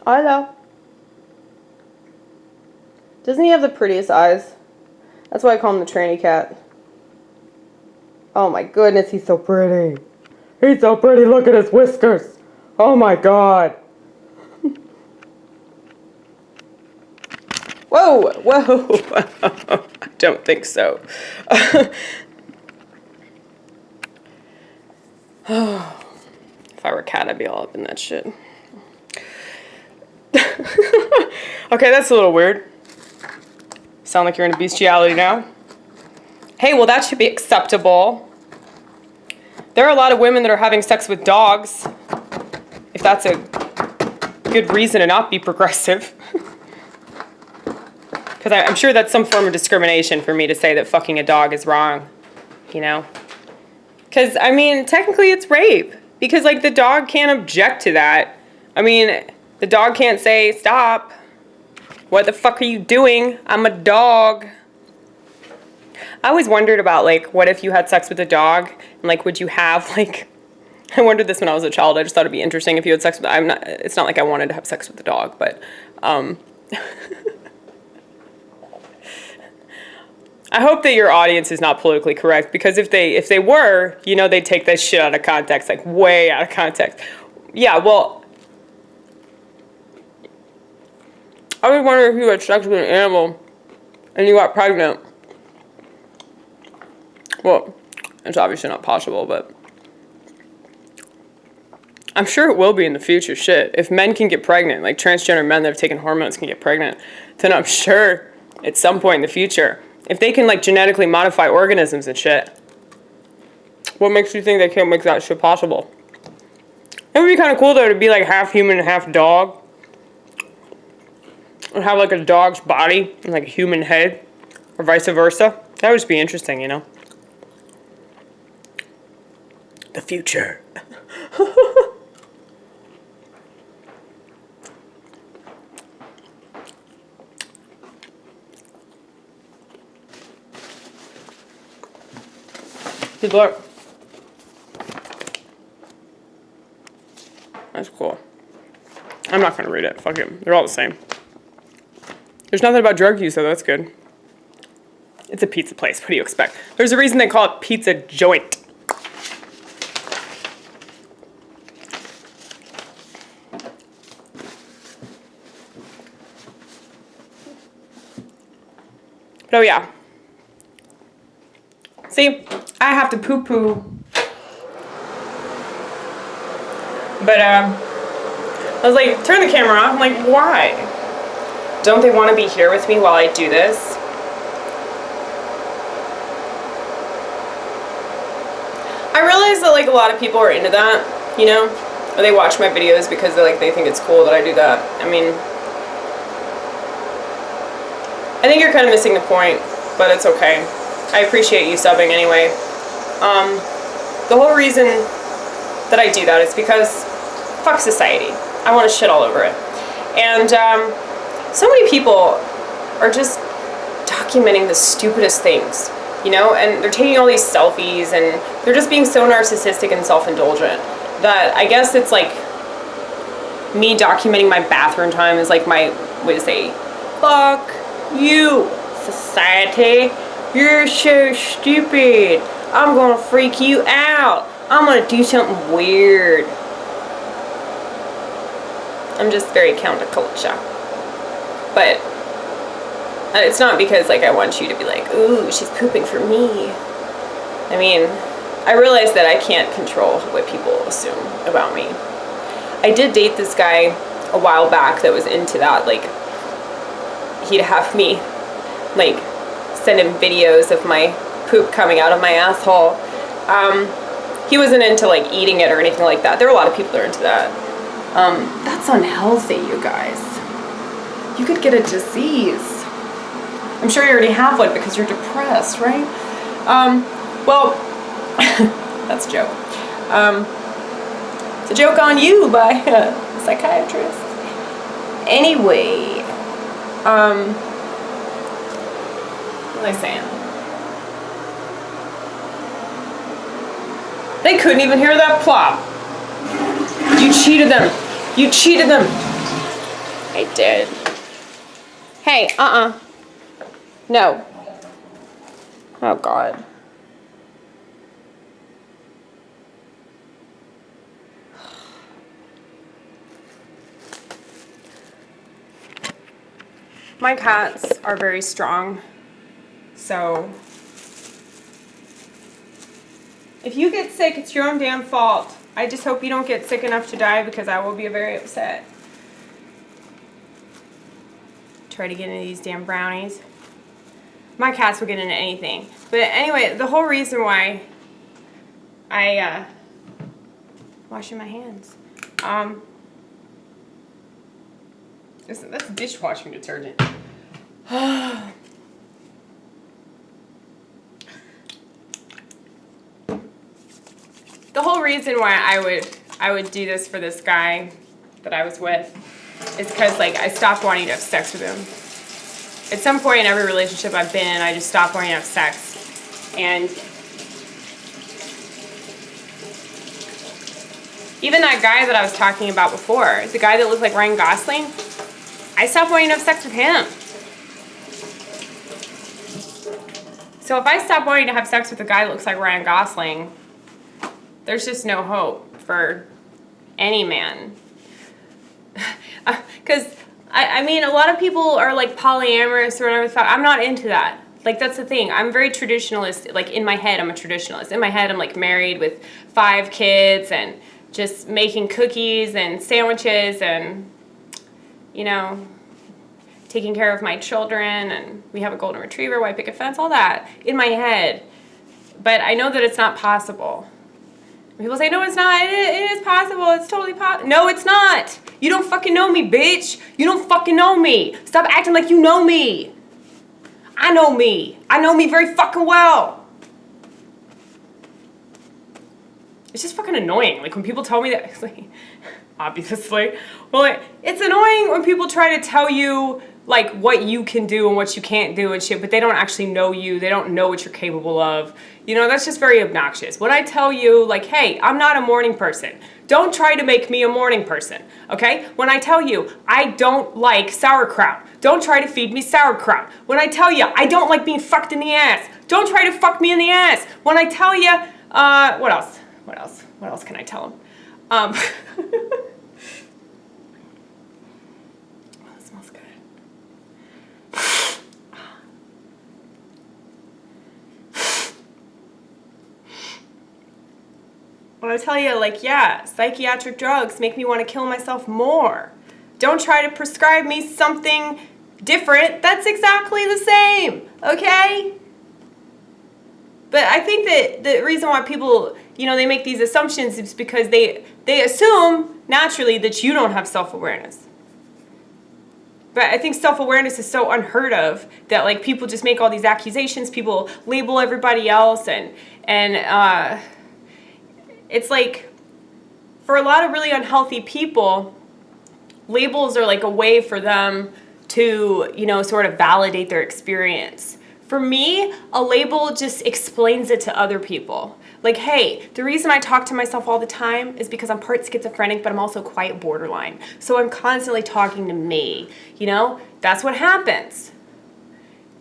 Arlo. Doesn't he have the prettiest eyes? That's why I call him the tranny cat. Oh my goodness, he's so pretty. He's so pretty. Look at his whiskers. Oh my god. Whoa, whoa. I don't think so. If I were a cat, I'd be all up in that shit. Okay, that's a little weird. Sound like you're into bestiality now? Hey, well, that should be acceptable. There are a lot of women that are having sex with dogs. If that's a good reason to not be progressive. Because I'm sure that's some form of discrimination for me to say that fucking a dog is wrong. You know? Because, I mean, technically it's rape. Because, like, the dog can't object to that. I mean, the dog can't say, stop. What the fuck are you doing? I'm a dog. I always wondered about, like, what if you had sex with a dog? And, like, would you have, like... I wondered this when I was a child. I just thought it'd be interesting if you had sex with... It's not like I wanted to have sex with a dog, but... I hope that your audience is not politically correct, because if they were, you know, they'd take that shit out of context, like way out of context. Yeah, well, I was wondering if you had sex with an animal and you got pregnant. Well, it's obviously not possible, but I'm sure it will be in the future. Shit, if men can get pregnant, like transgender men that have taken hormones can get pregnant, then I'm sure at some point in the future, if they can, like, genetically modify organisms and shit, what makes you think they can't make that shit possible? It would be kind of cool, though, to be, like, half human and half dog. Or have, like, a dog's body and, like, a human head. Or vice versa. That would just be interesting, you know? The future. Good luck. That's cool. I'm not going to read it. Fuck it. They're all the same. There's nothing about drug use, though. That's good. It's a pizza place. What do you expect? There's a reason they call it pizza joint. But oh, yeah. See, I have to poo-poo. But, I was like, turn the camera off. I'm like, why? Don't they want to be here with me while I do this? I realize that, like, a lot of people are into that, you know? Or they watch my videos because they think it's cool that I do that. I mean, I think you're kind of missing the point, but it's okay. I appreciate you subbing anyway. The whole reason that I do that is because fuck society. I want to shit all over it. And so many people are just documenting the stupidest things, you know? And they're taking all these selfies and they're just being so narcissistic and self-indulgent that I guess it's like me documenting my bathroom time is like my way to say, fuck you, society. You're so stupid. I'm gonna freak you out. I'm gonna do something weird. I'm just very counterculture. But it's not because, like, I want you to be like, ooh, she's pooping for me. I mean, I realize that I can't control what people assume about me. I did date this guy a while back that was into that. Like, he'd have me, like, send him videos of my poop coming out of my asshole. He wasn't into, like, eating it or anything like that. There are a lot of people that are into that. That's unhealthy, you guys. You could get a disease. I'm sure you already have one because you're depressed, right? Well, that's a joke. It's a joke on you by a psychiatrist. Anyway, what was I saying? They couldn't even hear that plop. You cheated them. You cheated them. I did. Hey, no. Oh, God. My cats are very strong, so if you get sick, it's your own damn fault. I just hope you don't get sick enough to die, because I will be very upset. Try to get into these damn brownies. My cats will get into anything. But anyway, the whole reason why I washing my hands. That's dishwashing detergent. The whole reason why I would do this for this guy that I was with is because, like, I stopped wanting to have sex with him. At some point in every relationship I've been in, I just stopped wanting to have sex. And even that guy that I was talking about before, the guy that looked like Ryan Gosling, I stopped wanting to have sex with him. So if I stop wanting to have sex with a guy that looks like Ryan Gosling, there's just no hope for any man. Because, I mean, a lot of people are like polyamorous or whatever the fuck. I'm not into that. Like, that's the thing. I'm very traditionalist. Like, in my head, I'm a traditionalist. In my head, I'm like married with 5 kids and just making cookies and sandwiches and, you know, taking care of my children, and we have a golden retriever, white picket fence, all that in my head. But I know that it's not possible. People say, no, it's not. It is possible. It's totally possible. No, it's not. You don't fucking know me, bitch. You don't fucking know me. Stop acting like you know me. I know me. I know me very fucking well. It's just fucking annoying. Like, when people tell me that, it's like, obviously. Well, like, it's annoying when people try to tell you, like, what you can do and what you can't do and shit, but they don't actually know you. They don't know what you're capable of. You know, that's just very obnoxious. When I tell you, like, hey, I'm not a morning person, don't try to make me a morning person, okay? When I tell you, I don't like sauerkraut, don't try to feed me sauerkraut. When I tell you, I don't like being fucked in the ass, don't try to fuck me in the ass. When I tell you, what else? What else? What else can I tell them? Oh, that smells good. When I tell you, like, yeah, psychiatric drugs make me want to kill myself more. Don't try to prescribe me something different. That's exactly the same, okay? But I think that the reason why people, you know, they make these assumptions is because they assume naturally that you don't have self-awareness. But I think self-awareness is so unheard of that, like, people just make all these accusations, people label everybody else, and it's like, for a lot of really unhealthy people, labels are like a way for them to, you know, sort of validate their experience. For me, a label just explains it to other people. Like, hey, the reason I talk to myself all the time is because I'm part schizophrenic, but I'm also quite borderline. So I'm constantly talking to me, you know? That's what happens.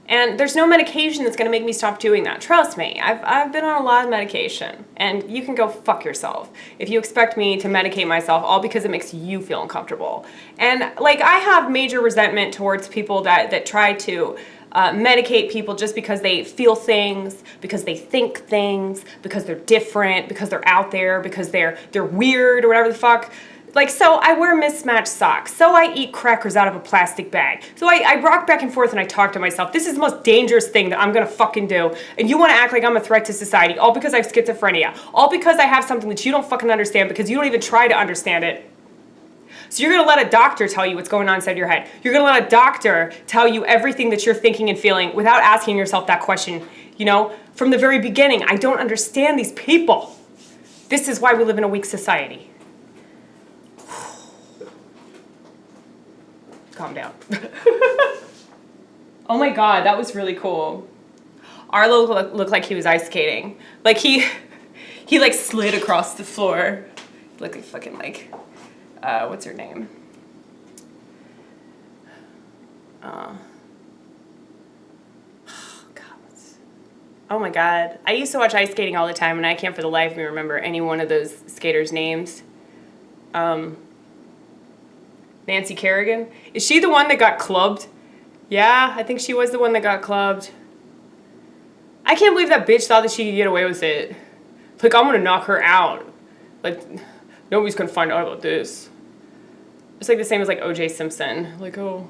And there's no medication that's going to make me stop doing that. Trust me, I've been on a lot of medication, and you can go fuck yourself if you expect me to medicate myself all because it makes you feel uncomfortable. And, like, I have major resentment towards people that try to medicate people just because they feel things, because they think things, because they're different, because they're out there, because they're weird or whatever the fuck. Like, so I wear mismatched socks. So I eat crackers out of a plastic bag. So I rock back and forth and I talk to myself. This is the most dangerous thing that I'm gonna fucking do. And you wanna act like I'm a threat to society, all because I have schizophrenia. All because I have something that you don't fucking understand because you don't even try to understand it. So you're gonna let a doctor tell you what's going on inside your head. You're gonna let a doctor tell you everything that you're thinking and feeling without asking yourself that question, you know? From the very beginning, I don't understand these people. This is why we live in a weak society. Calm down. Oh my God, that was really cool. Arlo looked like he was ice skating. Like he like slid across the floor. Looked like fucking like, what's her name? Oh my god. I used to watch ice skating all the time, and I can't for the life of me remember any one of those skaters' names. Nancy Kerrigan. Is she the one that got clubbed? Yeah, I think she was the one that got clubbed. I can't believe that bitch thought that she could get away with it. Like, I'm gonna knock her out. Like, nobody's gonna find out about this. It's like the same as like O.J. Simpson. Like, oh.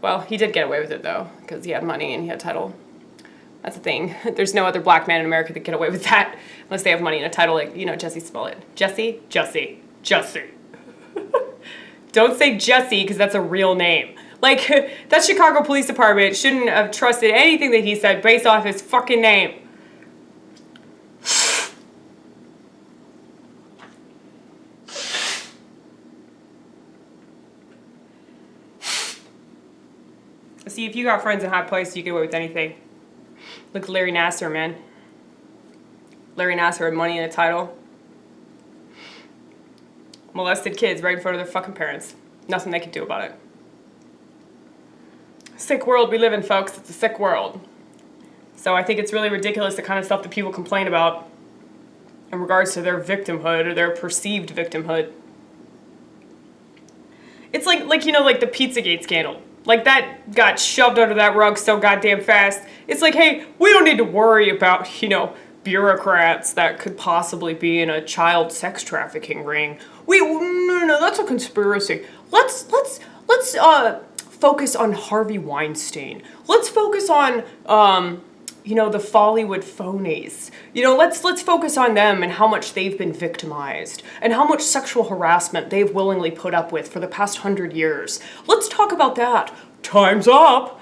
Well, he did get away with it though, because he had money and he had title. That's the thing. There's no other black man in America that get away with that unless they have money and a title like, you know, Jesse Smollett. Jesse. Don't say Jesse because that's a real name. Like, that Chicago Police Department shouldn't have trusted anything that he said based off his fucking name. See, if you got friends in high places, you get away with anything. Look, Larry Nassar, man. Larry Nassar had money and a title. Molested kids right in front of their fucking parents. Nothing they could do about it. Sick world we live in, folks. It's a sick world. So I think it's really ridiculous the kind of stuff that people complain about in regards to their victimhood or their perceived victimhood. It's like you know, like the Pizzagate scandal. Like, that got shoved under that rug so goddamn fast. It's like, hey, we don't need to worry about, you know, bureaucrats that could possibly be in a child sex trafficking ring. No, that's a conspiracy. Let's focus on Harvey Weinstein. Let's focus on, you know, the Follywood phonies. You know, let's focus on them and how much they've been victimized and how much sexual harassment they've willingly put up with for the past 100 years. Let's talk about that. Time's up.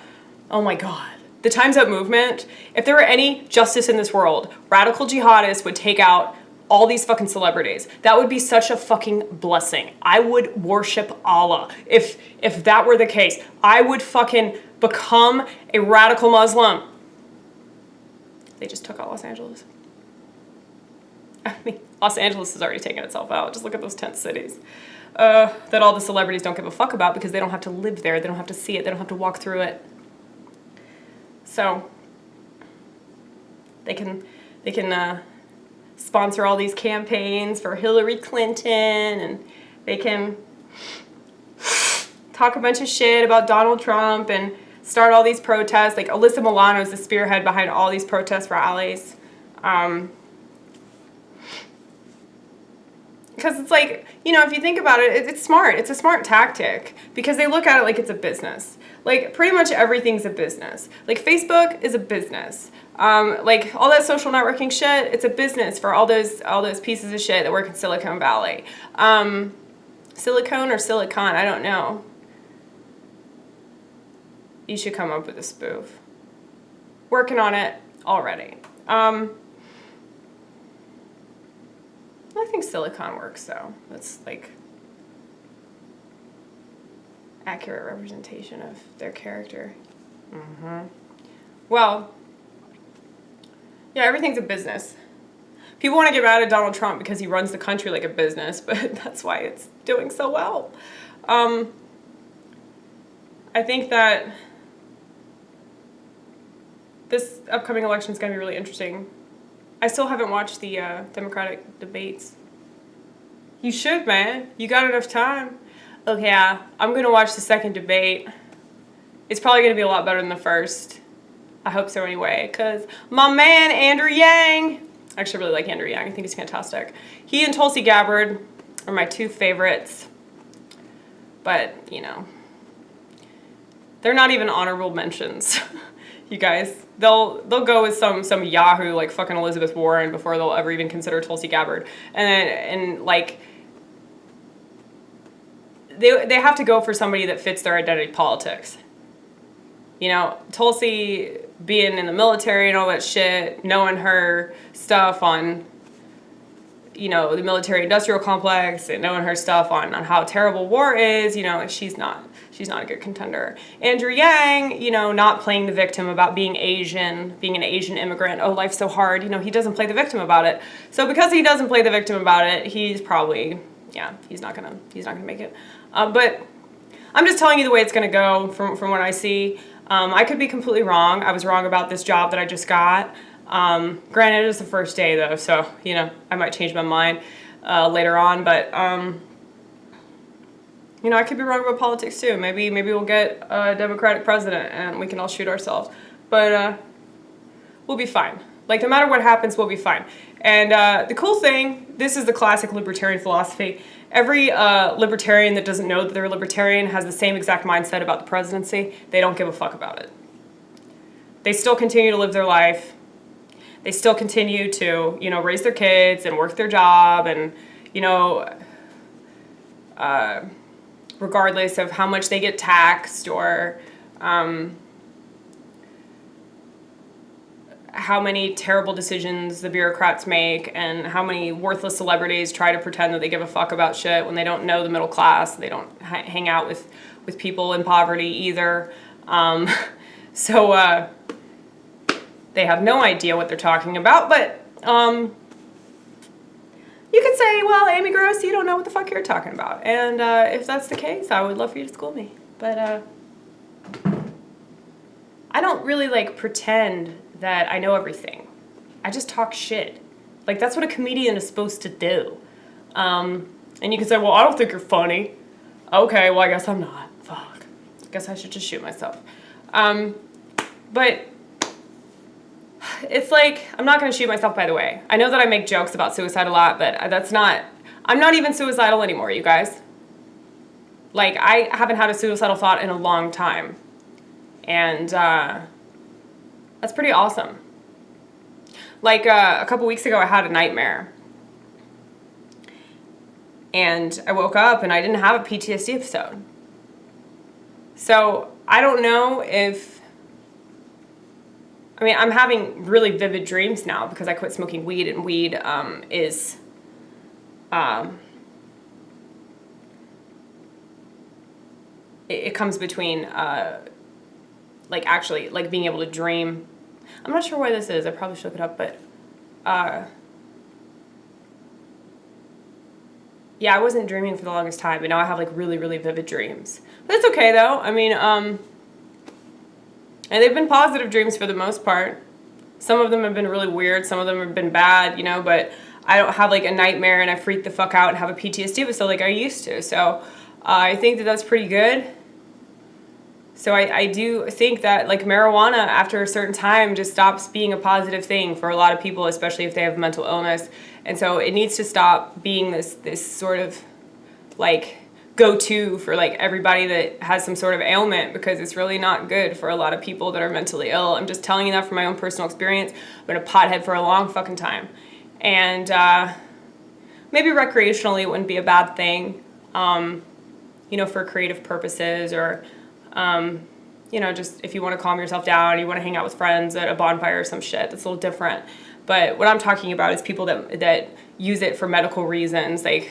Oh my God. The Time's Up movement, if there were any justice in this world, radical jihadists would take out all these fucking celebrities. That would be such a fucking blessing. I would worship Allah if that were the case. I would fucking become a radical Muslim. They just took out Los Angeles. I mean, Los Angeles has already taken itself out. Just look at those tent cities that all the celebrities don't give a fuck about because they don't have to live there. They don't have to see it. They don't have to walk through it. So they can sponsor all these campaigns for Hillary Clinton, and they can talk a bunch of shit about Donald Trump and start all these protests. Like, Alyssa Milano is the spearhead behind all these protest rallies. Because it's like, you know, if you think about it, it's smart. It's a smart tactic because they look at it like it's a business. Like, pretty much everything's a business. Like, Facebook is a business. Like, all that social networking shit, it's a business for all those pieces of shit that work in Silicon Valley. Silicone or Silicon, I don't know. You should come up with a spoof. Working on it already. I think Silicon works, though. That's, like, accurate representation of their character. Well, yeah, everything's a business. People want to get mad at Donald Trump because he runs the country like a business, but that's why it's doing so well. I think that this upcoming election is going to be really interesting. I still haven't watched the Democratic debates. You should, man. You got enough time. Okay, yeah, I'm going to watch the second debate. It's probably going to be a lot better than the first. I hope so anyway, because my man, Andrew Yang, I actually really like Andrew Yang. I think he's fantastic. He and Tulsi Gabbard are my two favorites. But, you know, they're not even honorable mentions. You guys, they'll go with some Yahoo like fucking Elizabeth Warren before they'll ever even consider Tulsi Gabbard. And like, they have to go for somebody that fits their identity politics. You know, Tulsi being in the military and all that shit, knowing her stuff on, you know, the military-industrial complex and knowing her stuff on how terrible war is, you know, she's not a good contender. Andrew Yang, you know, not playing the victim about being Asian, being an Asian immigrant, oh, life's so hard, you know, he doesn't play the victim about it. So because he doesn't play the victim about it, he's probably, yeah, he's not gonna make it. But I'm just telling you the way it's going to go from what I see. I could be completely wrong. I was wrong about this job that I just got. Granted, it is the first day though, so, you know, I might change my mind later on, but, you know, I could be wrong about politics too. Maybe we'll get a Democratic president and we can all shoot ourselves. But we'll be fine. Like, no matter what happens, we'll be fine. And the cool thing, this is the classic libertarian philosophy. Every libertarian that doesn't know that they're a libertarian has the same exact mindset about the presidency. They don't give a fuck about it. They still continue to live their life. They still continue to, you know, raise their kids and work their job and, you know, regardless of how much they get taxed or how many terrible decisions the bureaucrats make and how many worthless celebrities try to pretend that they give a fuck about shit when they don't know the middle class. They don't hang out with people in poverty either. So they have no idea what they're talking about, but you could say, well, Amy Gross, you don't know what the fuck you're talking about. And if that's the case, I would love for you to school me. But I don't really, like, pretend that I know everything. I just talk shit. Like, that's what a comedian is supposed to do. And you can say, well, I don't think you're funny. Okay, well, I guess I'm not. Fuck. I guess I should just shoot myself. But it's like, I'm not going to shoot myself, by the way. I know that I make jokes about suicide a lot, but that's not, I'm not even suicidal anymore, you guys. Like, I haven't had a suicidal thought in a long time. And that's pretty awesome. Like, a couple weeks ago, I had a nightmare. And I woke up and I didn't have a PTSD episode. So, I don't know if, I mean, I'm having really vivid dreams now because I quit smoking weed, and weed it comes between, like, actually, like, being able to dream. I'm not sure why this is. I probably should look it up, but, yeah, I wasn't dreaming for the longest time, but now I have, like, really, really vivid dreams. But it's okay, though. I mean, and they've been positive dreams for the most part. Some of them have been really weird. Some of them have been bad, you know, but I don't have, like, a nightmare and I freak the fuck out and have a PTSD episode like I used to. So I think that that's pretty good. So I do think that, like, marijuana after a certain time just stops being a positive thing for a lot of people, especially if they have mental illness. And so it needs to stop being this sort of, like, go-to for, like, everybody that has some sort of ailment, because it's really not good for a lot of people that are mentally ill. I'm just telling you that from my own personal experience. I've been a pothead for a long fucking time. And maybe recreationally it wouldn't be a bad thing, you know, for creative purposes, or you know, just if you want to calm yourself down, you want to hang out with friends at a bonfire or some shit, that's a little different. But what I'm talking about is people that use it for medical reasons. Like,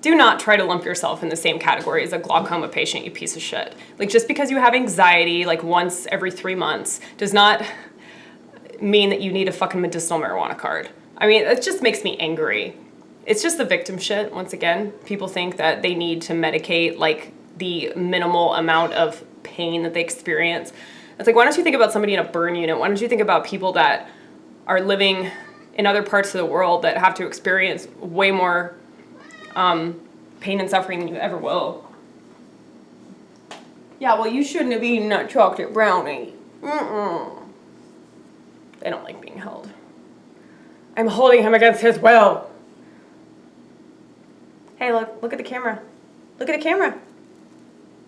do not try to lump yourself in the same category as a glaucoma patient, you piece of shit. Like, just because you have anxiety, like, once every 3 months does not mean that you need a fucking medicinal marijuana card. I mean, it just makes me angry. It's just the victim shit, once again. People think that they need to medicate, like, the minimal amount of pain that they experience. It's like, why don't you think about somebody in a burn unit? Why don't you think about people that are living in other parts of the world that have to experience way more pain and suffering than you ever will? Yeah, well, you shouldn't have eaten that chocolate brownie. They don't like being held. I'm holding him against his will. Hey, look at the camera. Look at the camera.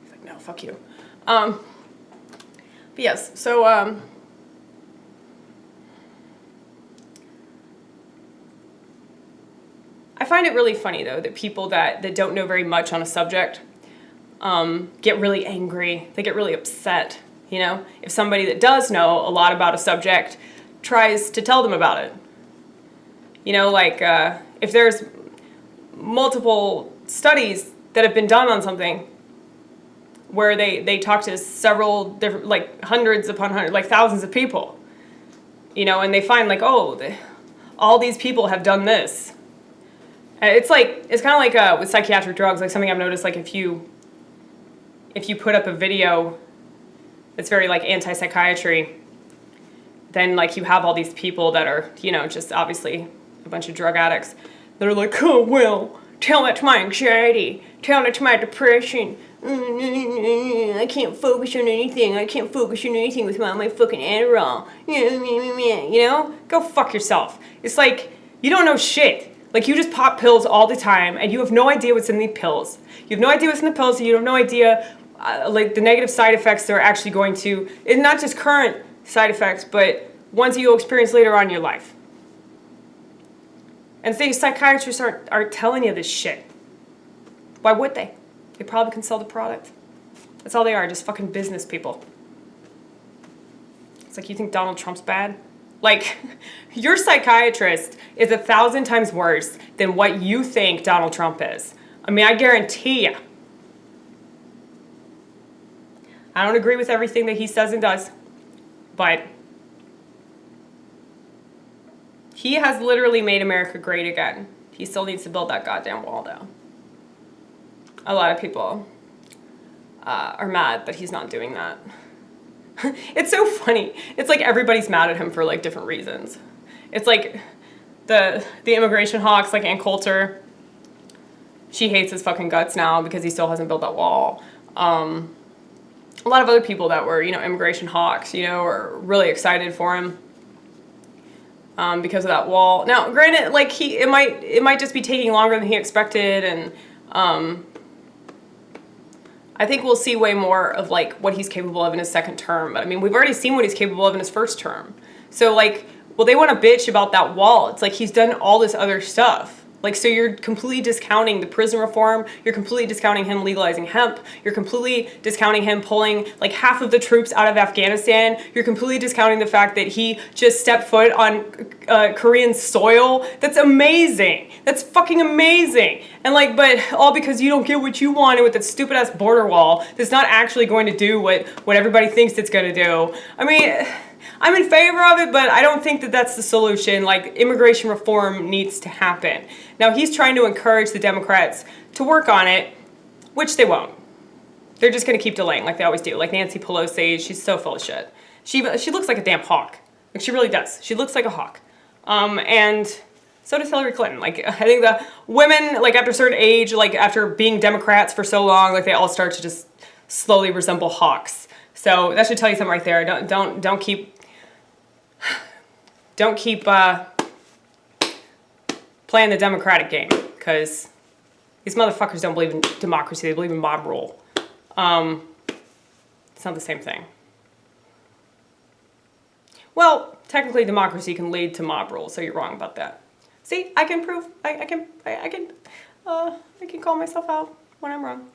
He's like, no, fuck you. But yes, so, I find it really funny, though, that people that don't know very much on a subject get really angry. They get really upset, you know? If somebody that does know a lot about a subject tries to tell them about it. You know, like, if there's multiple studies that have been done on something where they talk to several different, like, hundreds upon hundreds, like, thousands of people, you know, and they find, like, oh, all these people have done this. It's like, it's kind of like with psychiatric drugs, like something I've noticed, like, if you if you put up a video that's very like anti-psychiatry, then like you have all these people that are, you know, just obviously a bunch of drug addicts that are like, oh, well, tell that to my anxiety, tell that to my depression. I can't focus on anything. I can't focus on anything without my fucking Adderall. You know? Go fuck yourself. It's like, you don't know shit. Like, you just pop pills all the time, and you have no idea what's in the pills. You have no idea what's in the pills, and you have no idea, like, the negative side effects they're actually going to, and not just current side effects, but ones you'll experience later on in your life. And these psychiatrists aren't telling you this shit. Why would they? They probably can sell the product. That's all they are, just fucking business people. It's like, you think Donald Trump's bad? Like, your psychiatrist is 1,000 times worse than what you think Donald Trump is. I mean, I guarantee you. I don't agree with everything that he says and does, but he has literally made America great again. He still needs to build that goddamn wall, though. A lot of people are mad that he's not doing that. It's so funny. It's like everybody's mad at him for like different reasons. It's like the immigration hawks, like Ann Coulter. She hates his fucking guts now because he still hasn't built that wall. A lot of other people that were, you know, immigration hawks, you know, are really excited for him because of that wall. Now, granted, like it might just be taking longer than he expected, and I think we'll see way more of like what he's capable of in his second term. But I mean, we've already seen what he's capable of in his first term. So like, well, they want to bitch about that wall. It's like he's done all this other stuff. Like, so you're completely discounting the prison reform. You're completely discounting him legalizing hemp. You're completely discounting him pulling like half of the troops out of Afghanistan. You're completely discounting the fact that he just stepped foot on Korean soil. That's amazing. That's fucking amazing. And like, but all because you don't get what you wanted with that stupid ass border wall that's not actually going to do what everybody thinks it's going to do. I mean, I'm in favor of it, but I don't think that that's the solution. Like, immigration reform needs to happen. Now, he's trying to encourage the Democrats to work on it, which they won't. They're just going to keep delaying like they always do. Like Nancy Pelosi, she's so full of shit. She looks like a damn hawk. Like, she really does. She looks like a hawk. And so does Hillary Clinton. Like, I think the women, like, after a certain age, like, after being Democrats for so long, like, they all start to just slowly resemble hawks. So that should tell you something right there. Don't keep playing the Democratic game, because these motherfuckers don't believe in democracy. They believe in mob rule. It's not the same thing. Well, technically democracy can lead to mob rule, so you're wrong about that. See, I can prove, I can call myself out when I'm wrong.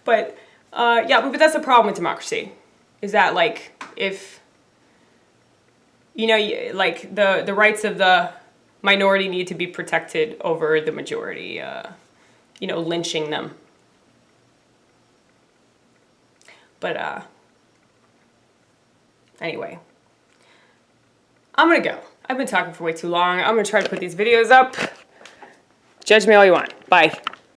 But yeah, but that's the problem with democracy, is that like, if you know, like the rights of the minority need to be protected over the majority, you know, lynching them. But anyway, I'm gonna go. I've been talking for way too long. I'm gonna try to put these videos up. Judge me all you want. Bye.